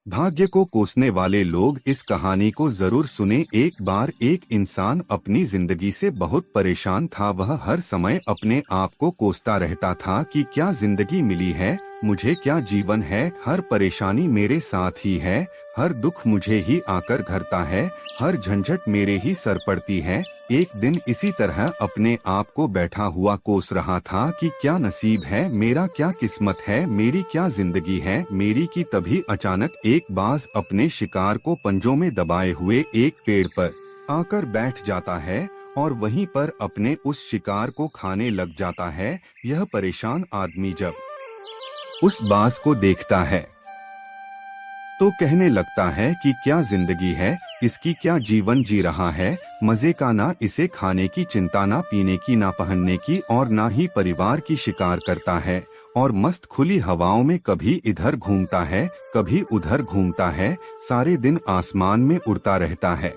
भाग्य को कोसने वाले लोग इस कहानी को जरूर सुने। एक बार एक इंसान अपनी जिंदगी से बहुत परेशान था। वह हर समय अपने आप को कोसता रहता था कि क्या जिंदगी मिली है, मुझे क्या जीवन है, हर परेशानी मेरे साथ ही है, हर दुख मुझे ही आकर घरता है, हर झंझट मेरे ही सर पड़ती है। एक दिन इसी तरह अपने आप को बैठा हुआ कोस रहा था कि क्या नसीब है मेरा, क्या किस्मत है मेरी, क्या जिंदगी है मेरी कि तभी अचानक एक बाज अपने शिकार को पंजों में दबाए हुए एक पेड़ पर आकर बैठ जाता है और वहीं पर अपने उस शिकार को खाने लग जाता है। यह परेशान आदमी जब उस बाज को देखता है तो कहने लगता है कि क्या जिंदगी है इसकी, क्या जीवन जी रहा है, मजे का ना इसे खाने की चिंता, ना पीने की, ना पहनने की और ना ही परिवार की शिकार करता है और मस्त खुली हवाओं में कभी इधर घूमता है कभी उधर घूमता है, सारे दिन आसमान में उड़ता रहता है।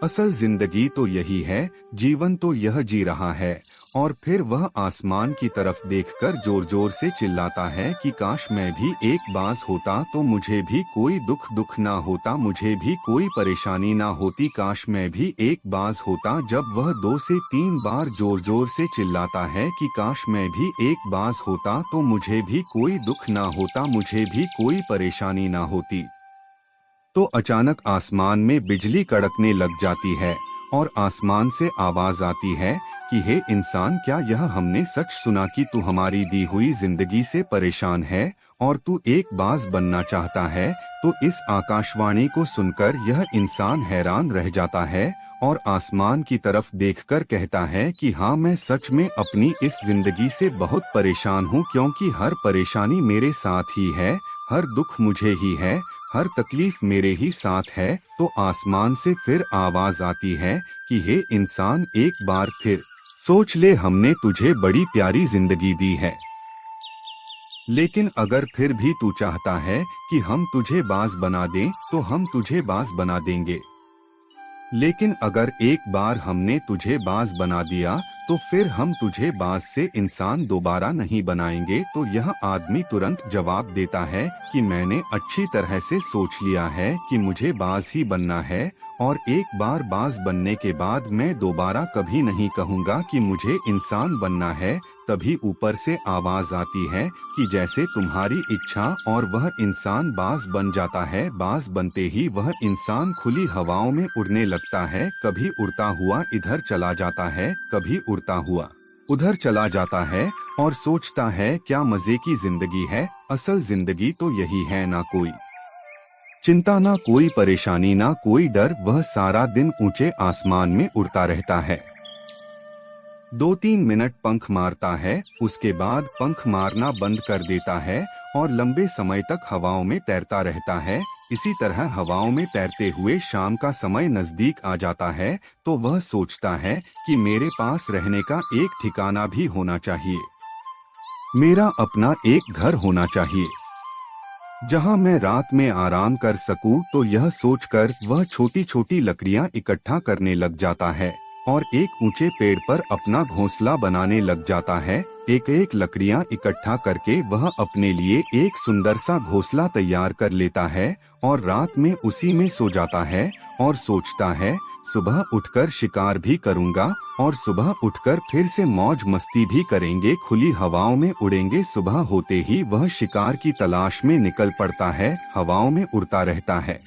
असल जिंदगी तो यही है, जीवन तो यह जी रहा है। और फिर वह आसमान की तरफ देखकर जोर जोर से चिल्लाता है कि काश मैं भी एक बाज होता तो मुझे भी कोई दुख ना होता, मुझे भी कोई परेशानी ना होती, काश मैं भी एक बाज होता। जब वह 2 से 3 बार जोर जोर से चिल्लाता है कि काश मैं भी एक बाज होता तो मुझे भी कोई दुख ना होता, मुझे भी कोई परेशानी ना होती, तो अचानक आसमान में बिजली कड़कने लग जाती है और आसमान से आवाज आती है कि हे इंसान, क्या यह हमने सच सुना कि तू हमारी दी हुई जिंदगी से परेशान है और तू एक बाज बनना चाहता है। तो इस आकाशवाणी को सुनकर यह इंसान हैरान रह जाता है और आसमान की तरफ देखकर कहता है कि हाँ, मैं सच में अपनी इस जिंदगी से बहुत परेशान हूँ, क्योंकि हर परेशानी मेरे साथ ही है, हर दुख मुझे ही है, हर तकलीफ मेरे ही साथ है। तो आसमान से फिर आवाज आती है कि हे इंसान, एक बार फिर सोच ले, हमने तुझे बड़ी प्यारी जिंदगी दी है, लेकिन अगर फिर भी तू चाहता है कि हम तुझे बाज बना दें तो हम तुझे बाज बना देंगे, लेकिन अगर एक बार हमने तुझे बाज बना दिया तो फिर हम तुझे बाज से इंसान दोबारा नहीं बनाएंगे। तो यह आदमी तुरंत जवाब देता है कि मैंने अच्छी तरह से सोच लिया है कि मुझे बाज ही बनना है और एक बार बाज बनने के बाद मैं दोबारा कभी नहीं कहूँगा कि मुझे इंसान बनना है। तभी ऊपर से आवाज आती है कि जैसे तुम्हारी इच्छा, और वह इंसान बाज बन जाता है। बाज बनते ही वह इंसान खुली हवाओं में उड़ने लगता है, कभी उड़ता हुआ इधर चला जाता है, कभी उड़ता हुआ उधर चला जाता है और सोचता है क्या मजे की जिंदगी है। असल जिंदगी तो यही है, ना कोई चिंता, ना कोई परेशानी, ना कोई डर, वह सारा दिन ऊंचे आसमान में उड़ता रहता है। 2-3 मिनट पंख मारता है, उसके बाद पंख मारना बंद कर देता है और लंबे समय तक हवाओं में तैरता रहता है। इसी तरह हवाओं में तैरते हुए शाम का समय नजदीक आ जाता है तो वह सोचता है कि मेरे पास रहने का एक ठिकाना भी होना चाहिए, मेरा अपना एक घर होना चाहिए जहां मैं रात में आराम कर सकूं। तो यह सोचकर वह छोटी छोटी लकड़ियां इकट्ठा करने लग जाता है और एक ऊंचे पेड़ पर अपना घोंसला बनाने लग जाता है। एक एक लकड़ियां इकट्ठा करके वह अपने लिए एक सुंदर सा घोंसला तैयार कर लेता है और रात में उसी में सो जाता है और सोचता है सुबह उठकर शिकार भी करूंगा और सुबह उठकर फिर से मौज मस्ती भी करेंगे, खुली हवाओं में उड़ेंगे। सुबह होते ही वह शिकार की तलाश में निकल पड़ता है, हवाओं में उड़ता रहता है।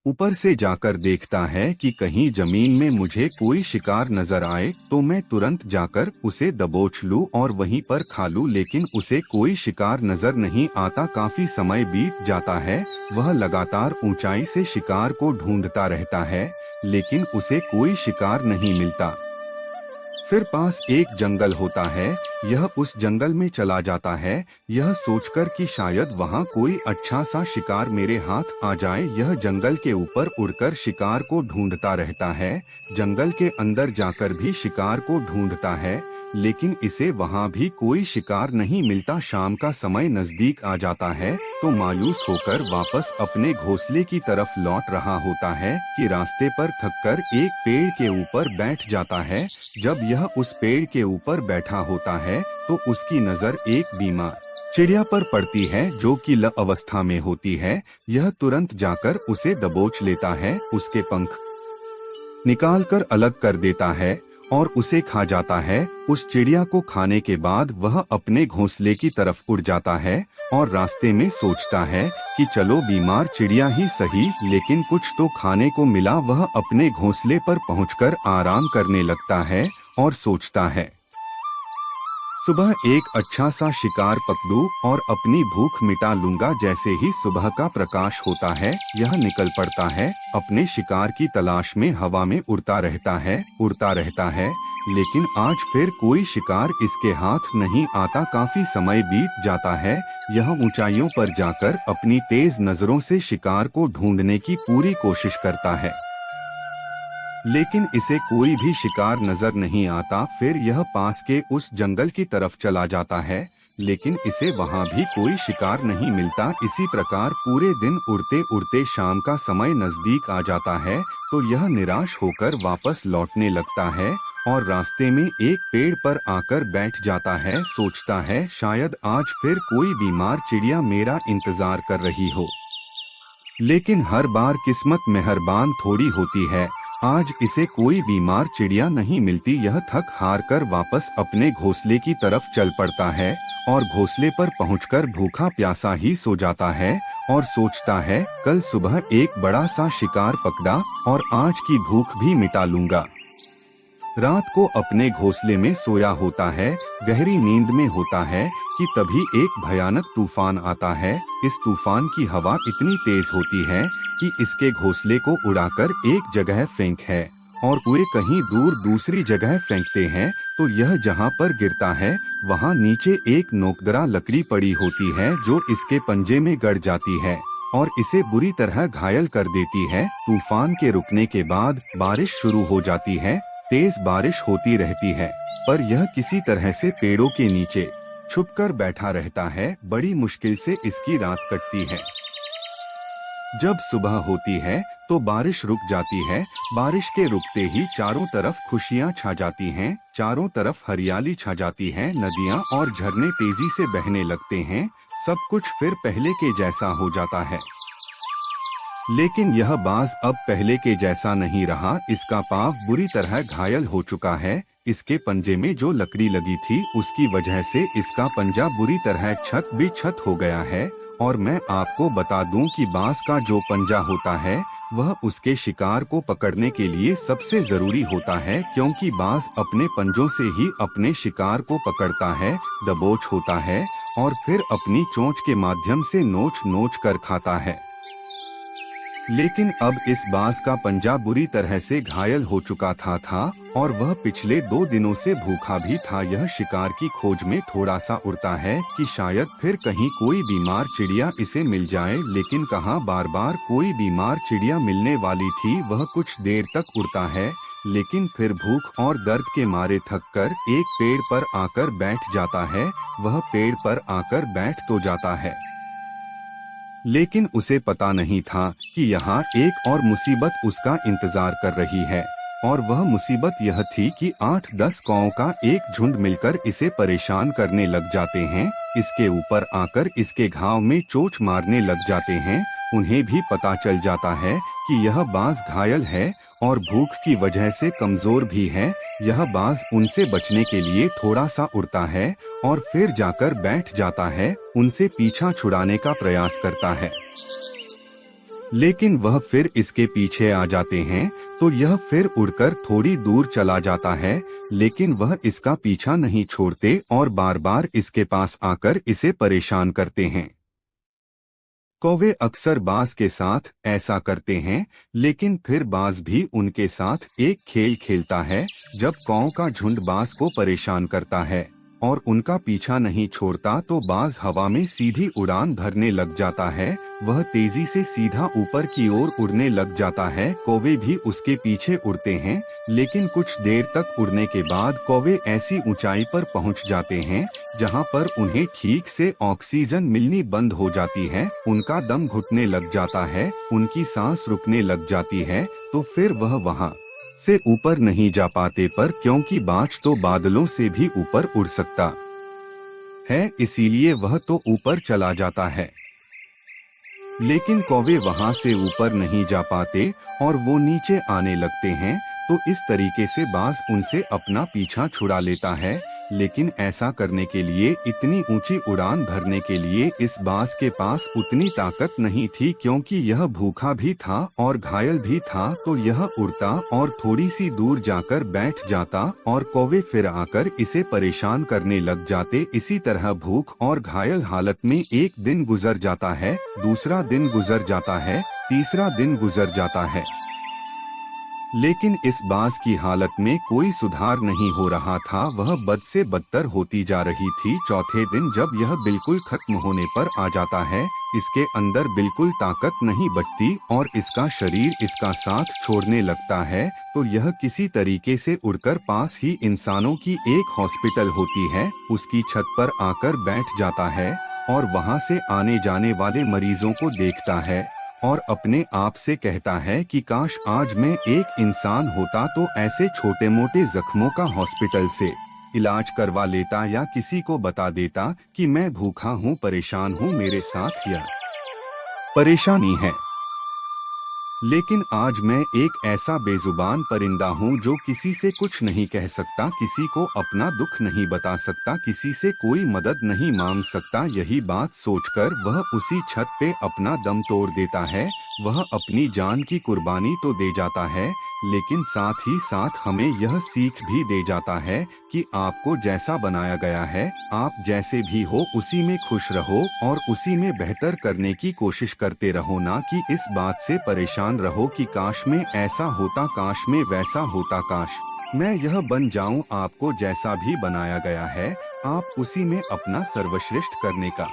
ऊपर से जाकर देखता है कि कहीं जमीन में मुझे कोई शिकार नजर आए तो मैं तुरंत जाकर उसे दबोच लूं और वहीं पर खा लूं, लेकिन उसे कोई शिकार नजर नहीं आता। काफी समय बीत जाता है, वह लगातार ऊंचाई से शिकार को ढूंढता रहता है, लेकिन उसे कोई शिकार नहीं मिलता। फिर पास एक जंगल होता है, यह उस जंगल में चला जाता है, यह सोचकर कि शायद वहाँ कोई अच्छा सा शिकार मेरे हाथ आ जाए। यह जंगल के ऊपर उड़कर शिकार को ढूंढता रहता है, जंगल के अंदर जाकर भी शिकार को ढूंढता है, लेकिन इसे वहाँ भी कोई शिकार नहीं मिलता। शाम का समय नजदीक आ जाता है तो मायूस होकर वापस अपने घोंसले की तरफ लौट रहा होता है कि रास्ते पर थककर एक पेड़ के ऊपर बैठ जाता है। जब यह उस पेड़ के ऊपर बैठा होता है तो उसकी नजर एक बीमार चिड़िया पर पड़ती है जो कि ल अवस्था में होती है, यह तुरंत जाकर उसे दबोच लेता है, उसके पंख निकालकर अलग कर देता है और उसे खा जाता है। उस चिड़िया को खाने के बाद वह अपने घोंसले की तरफ उड़ जाता है और रास्ते में सोचता है कि चलो बीमार चिड़िया ही सही, लेकिन कुछ तो खाने को मिला। वह अपने घोंसले पर पहुंचकर आराम करने लगता है और सोचता है सुबह एक अच्छा सा शिकार पकड़ूं और अपनी भूख मिटा लूंगा। जैसे ही सुबह का प्रकाश होता है, यह निकल पड़ता है, अपने शिकार की तलाश में हवा में उड़ता रहता है, लेकिन आज फिर कोई शिकार इसके हाथ नहीं आता। काफी समय बीत जाता है, यह ऊंचाइयों पर जाकर अपनी तेज नजरों से शिकार को ढूंढने की पूरी कोशिश करता है, लेकिन इसे कोई भी शिकार नजर नहीं आता। फिर यह पास के उस जंगल की तरफ चला जाता है, लेकिन इसे वहां भी कोई शिकार नहीं मिलता। इसी प्रकार पूरे दिन उड़ते उड़ते शाम का समय नजदीक आ जाता है, तो यह निराश होकर वापस लौटने लगता है और रास्ते में एक पेड़ पर आकर बैठ जाता है। सोचता है शायद आज फिर कोई बीमार चिड़िया मेरा इंतजार कर रही हो, लेकिन हर बार किस्मत मेहरबान थोड़ी होती है। आज इसे कोई बीमार चिड़िया नहीं मिलती। यह थक हार कर वापस अपने घोंसले की तरफ चल पड़ता है और घोंसले पर पहुंचकर भूखा प्यासा ही सो जाता है और सोचता है कल सुबह एक बड़ा सा शिकार पकड़ा और आज की भूख भी मिटा लूंगा। रात को अपने घोंसले में सोया होता है, गहरी नींद में होता है कि तभी एक भयानक तूफान आता है। इस तूफान की हवा इतनी तेज होती है कि इसके घोंसले को उड़ाकर एक जगह फेंक है और वे कहीं दूर दूसरी जगह फेंकते हैं, तो यह जहां पर गिरता है वहां नीचे एक नोकदरा लकड़ी पड़ी होती है जो इसके पंजे में गड़ जाती है और इसे बुरी तरह घायल कर देती है। तूफान के रुकने के बाद बारिश शुरू हो जाती है। तेज बारिश होती रहती है, पर यह किसी तरह से पेड़ों के नीचे छुपकर बैठा रहता है। बड़ी मुश्किल से इसकी रात कटती है। जब सुबह होती है तो बारिश रुक जाती है। बारिश के रुकते ही चारों तरफ खुशियां छा जाती हैं, चारों तरफ हरियाली छा जाती है, नदियां और झरने तेजी से बहने लगते हैं। सब कुछ फिर पहले के जैसा हो जाता है, लेकिन यह बाज अब पहले के जैसा नहीं रहा। इसका पाँव बुरी तरह घायल हो चुका है। इसके पंजे में जो लकड़ी लगी थी उसकी वजह से इसका पंजा बुरी तरह क्षत हो गया है। और मैं आपको बता दूं कि बाज का जो पंजा होता है वह उसके शिकार को पकड़ने के लिए सबसे जरूरी होता है, क्योंकि बाज अपने पंजों से ही अपने शिकार को पकड़ता है, दबोच होता है और फिर अपनी चोंच के माध्यम से नोच नोच कर खाता है। लेकिन अब इस बाज का पंजा बुरी तरह से घायल हो चुका था और वह पिछले 2 दिनों से भूखा भी था। यह शिकार की खोज में थोड़ा सा उड़ता है कि शायद फिर कहीं कोई बीमार चिड़िया इसे मिल जाए, लेकिन कहाँ बार बार कोई बीमार चिड़िया मिलने वाली थी। वह कुछ देर तक उड़ता है, लेकिन फिर भूख और दर्द के मारे थककर एक पेड़ पर आकर बैठ जाता है। वह पेड़ पर आकर बैठ तो जाता है, लेकिन उसे पता नहीं था कि यहाँ एक और मुसीबत उसका इंतजार कर रही है। और वह मुसीबत यह थी कि 8-10 कौओं का एक झुंड मिलकर इसे परेशान करने लग जाते हैं। इसके ऊपर आकर इसके घाव में चोट मारने लग जाते हैं। उन्हें भी पता चल जाता है कि यह बाज घायल है और भूख की वजह से कमजोर भी है। यह बाज उनसे बचने के लिए थोड़ा सा उड़ता है और फिर जाकर बैठ जाता है, उनसे पीछा छुड़ाने का प्रयास करता है, लेकिन वह फिर इसके पीछे आ जाते हैं। तो यह फिर उड़कर थोड़ी दूर चला जाता है, लेकिन वह इसका पीछा नहीं छोड़ते और बार बार इसके पास आकर इसे परेशान करते हैं। कौवे अक्सर बाज के साथ ऐसा करते हैं, लेकिन फिर बाज भी उनके साथ एक खेल खेलता है। जब कौओं का झुंड बाज को परेशान करता है और उनका पीछा नहीं छोड़ता, तो बाज हवा में सीधी उड़ान भरने लग जाता है। वह तेजी से सीधा ऊपर की ओर उड़ने लग जाता है। कौवे भी उसके पीछे उड़ते हैं, लेकिन कुछ देर तक उड़ने के बाद कौवे ऐसी ऊंचाई पर पहुंच जाते हैं जहां पर उन्हें ठीक से ऑक्सीजन मिलनी बंद हो जाती है। उनका दम घुटने लग जाता है, उनकी सांस रुकने लग जाती है। तो फिर वह वहां से ऊपर नहीं जा पाते, पर क्योंकि बाज तो बादलों से भी ऊपर उड़ सकता है, इसीलिए वह तो ऊपर चला जाता है। लेकिन कौवे वहां से ऊपर नहीं जा पाते और वो नीचे आने लगते हैं। तो इस तरीके से बाज उनसे अपना पीछा छुड़ा लेता है। लेकिन ऐसा करने के लिए, इतनी ऊंची उड़ान भरने के लिए इस बाज के पास उतनी ताकत नहीं थी, क्योंकि यह भूखा भी था और घायल भी था। तो यह उड़ता और थोड़ी सी दूर जाकर बैठ जाता और कौवे फिर आकर इसे परेशान करने लग जाते। इसी तरह भूख और घायल हालत में एक दिन गुजर जाता है, दूसरा दिन गुजर जाता है, तीसरा दिन गुजर जाता है। लेकिन इस बाज की हालत में कोई सुधार नहीं हो रहा था, वह बद से बदतर होती जा रही थी। चौथे दिन जब यह बिल्कुल खत्म होने पर आ जाता है, इसके अंदर बिल्कुल ताकत नहीं बचती और इसका शरीर इसका साथ छोड़ने लगता है। तो यह किसी तरीके से उड़कर पास ही इंसानों की एक हॉस्पिटल होती है, उसकी छत पर आकर बैठ जाता है और वहां से आने जाने वाले मरीजों को देखता है और अपने आप से कहता है कि काश आज मैं एक इंसान होता तो ऐसे छोटे मोटे जख्मों का हॉस्पिटल से इलाज करवा लेता या किसी को बता देता कि मैं भूखा हूँ, परेशान हूँ, मेरे साथ यह परेशानी है। लेकिन आज मैं एक ऐसा बेजुबान परिंदा हूँ जो किसी से कुछ नहीं कह सकता, किसी को अपना दुख नहीं बता सकता, किसी से कोई मदद नहीं मांग सकता। यही बात सोचकर वह उसी छत पे अपना दम तोड़ देता है। वह अपनी जान की कुर्बानी तो दे जाता है, लेकिन साथ ही साथ हमें यह सीख भी दे जाता है कि आपको जैसा बनाया गया है, आप जैसे भी हो उसी में खुश रहो और उसी में बेहतर करने की कोशिश करते रहो, ना कि इस बात से परेशान रहो कि काश में ऐसा होता, काश में वैसा होता, काश मैं यह बन जाऊं। आपको जैसा भी बनाया गया है, आप उसी में अपना सर्वश्रेष्ठ करने का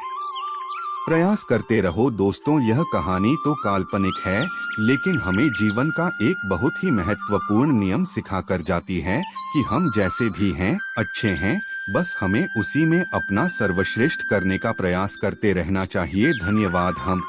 प्रयास करते रहो। दोस्तों, यह कहानी तो काल्पनिक है, लेकिन हमें जीवन का एक बहुत ही महत्वपूर्ण नियम सिखा कर जाती है कि हम जैसे भी हैं, अच्छे हैं, बस हमें उसी में अपना सर्वश्रेष्ठ करने का प्रयास करते रहना चाहिए। धन्यवाद। हम